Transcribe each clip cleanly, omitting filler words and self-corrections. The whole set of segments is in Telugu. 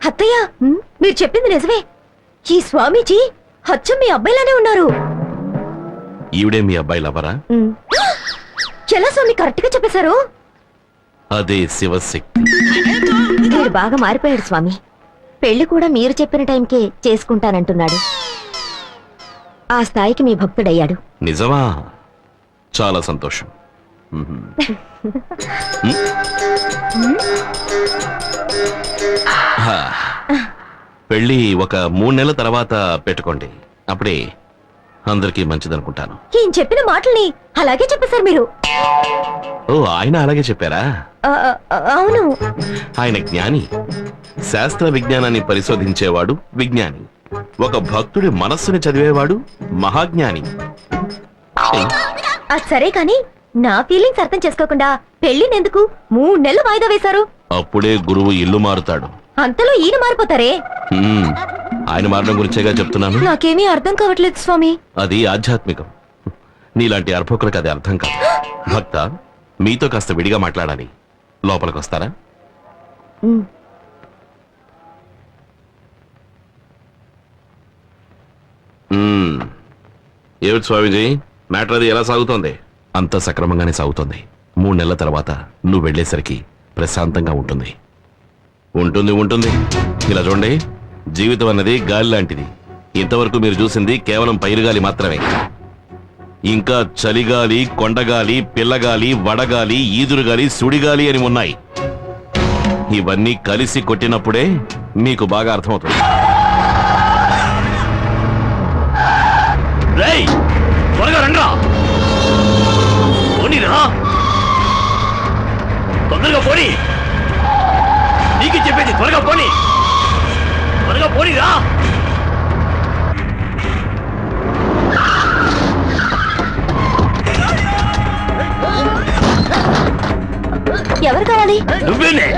అత్తయ్య, మీరు చెప్పింది నిజమే. ఈ స్వామీజీ అచ్చం మీ అబ్బాయిలానే ఉన్నారు. ఈవిడే మీ అబ్బాయి లవరా? ఎలా స్వామి కరెక్ట్ గా చెప్పేశారు? అదే శివశక్తి. మీరు బాగా మారిపోయాడు స్వామి. పెళ్లి కూడా మీరు చెప్పిన టైంకే చేసుకుంటానంటున్నాడు. ఆ స్థాయికి మీ భక్తుడయ్యాడు. నిజమా? చాలా సంతోషం. పెళ్లి ఒక 3 నెలల తర్వాత పెట్టుకోండి. అప్పుడే అందరికీ మంచిదనుకుంటాను. ఈయన చెప్పిన మాటల్ని అలాగే చెప్పేశారు మీరు. ఓ, ఆయన అలాగే చెప్పారా? అవును. ఆయన జ్ఞాని. శాస్త్ర విజ్ఞానాన్ని పరిశోధించేవాడు విజ్ఞాని. ఒక భక్తుడి మనస్సుని చదివేవాడు మహాజ్ఞాని. అది సరే కాని నా ఫీలింగ్స్ అర్థం చేసుకోకుండా పెళ్లినెందుకు 3 నెలలు వాయిదా వేశారు? అప్పుడే గురువు ఇల్లు మారుతాడు. అంతలో ఈయన మారిపోతారే? ఆయన మారడం గురించేగా చెప్తున్నాను. నాకేమీ అర్థం కావట్లేదు స్వామి. అది ఆధ్యాత్మికం. నీలాంటి అర్భకులకు అది అర్థం కాదు. భక్త, మీతో కాస్త విడిగా మాట్లాడాలి. లోపలికి వస్తారా? ఏమిటి స్వామిజీ, మ్యాటర్ అది ఎలా సాగుతోంది? అంత సక్రమంగానే సాగుతోంది. 3 నెలల తర్వాత నువ్వు వెళ్లేసరికి ప్రశాంతంగా ఉంటుంది. ఉంటుంది ఉంటుంది. ఇలా చూడండి, జీవితం అన్నది గాలి లాంటిది. ఇంతవరకు మీరు చూసింది కేవలం పైరుగాలి మాత్రమే. ఇంకా చలిగాలి, కొండగాలి, పిల్లగాలి, వడగాలి, ఈదురుగాలి, సుడిగాలి అని ఉన్నాయి. ఇవన్నీ కలిసి కొట్టినప్పుడే మీకు బాగా అర్థమవుతుంది. త్వరగా రండ్రా, పోనీరా, తొందరగా పోనీ. నీకు చెప్పేది త్వరగా పోనీ, త్వరగా పోనీరా. ఎవరు కావాలి? నువ్వేనే.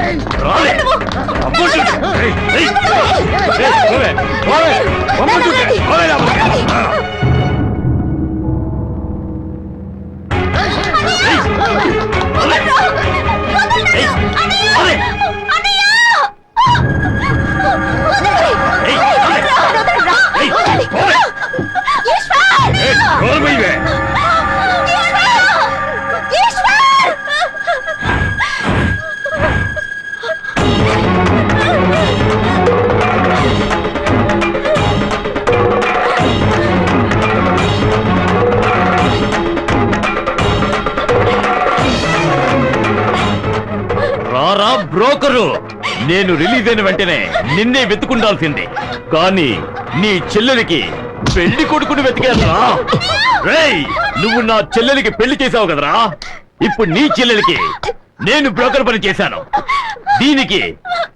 బ్రోకరు, నేను రిలీజ్ అయిన వెంటనే నిన్నే వెతుకుండాల్సిందే. కానీ నీ చెల్లెలికి పెళ్లి కొడుకుని వెతికేదరా? రేయ్, నువ్వు నా చెల్లెలికి పెళ్లి చేసావు కదరా, ఇప్పుడు నీ చెల్లెలికి నేను బ్రోకర్ పని చేశాను. దీనికి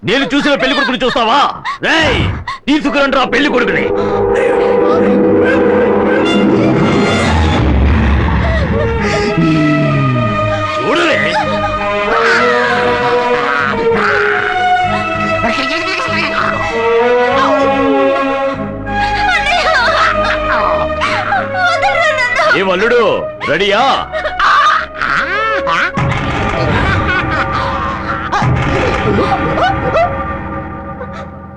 నేను చూసిన పెళ్లి కొడుకుని చూస్తావా? రేయ్, తీసుకురండి రా పెళ్లి కొడుకుని. చూడలే, ఏ వల్లుడు, రెడీయా?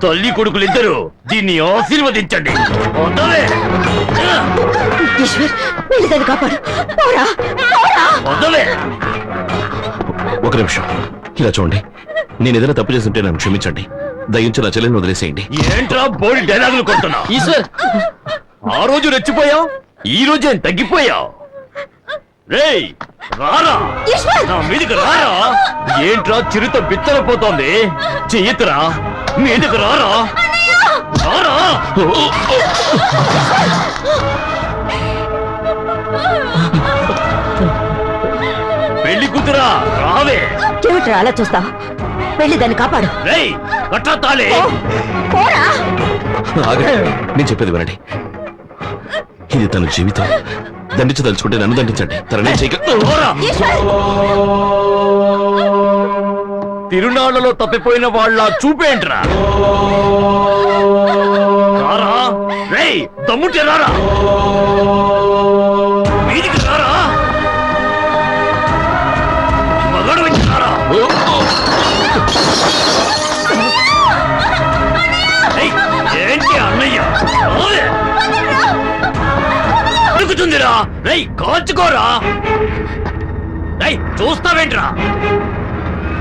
తల్లి కొడుకులిద్దరూ దీన్ని ఆశీర్వదించండి. ఒక నిమిషం ఇలా చూడండి. నేను ఏదైనా తప్పు చేస్తుంటే నన్ను క్షమించండి. దయించి నా చెల్లెని వదిలేసేయండి. ఏంట్రా బోడి డైలాగులు కొడుతున్నా? ఈశ్వర్, ఆ రోజు రెచ్చిపోయావు, ఈ రోజు ఏం తగ్గిపోయావు? రేయ్, రారా, నా మీదికి రారా. ఏంట్రా చిరుత బిత్తరపోతోంది? చెయ్యతురా, మీదికి రారా, రారా. పెళ్లి కూతురా, రావే. ఏమిట్రా అలా చూస్తావు? వెళ్ళి దాన్ని కాపాడు. రేయ్, కట్టా తాళి. నేను చెప్పేది వినండి. ఇది తన జీవితం. దండించదలుచుకుంటే నన్ను దండించండి. తననే తిరునాళ్లలో తప్పిపోయిన వాళ్ళ చూపేంట్రా? రారా, రేయ్, దమ్ముంటే రారా, వీధికి రారా. మగాడు రేయ్ కాల్చుకోరా రేయ్ చూస్తావేంట్రా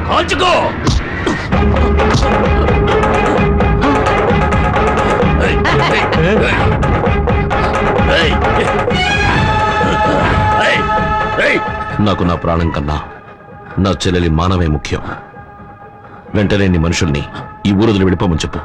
కాల్చుకో రేయ్, రేయ్, రేయ్. రేయ్, రేయ్. నాకు నా ప్రాణం కన్నా నా చెల్లెలి మానవే ముఖ్యం. వెంటనే నీ మనుషుల్ని ఈ ఊరు వదిలి వెళ్ళిపోమని చెప్పు.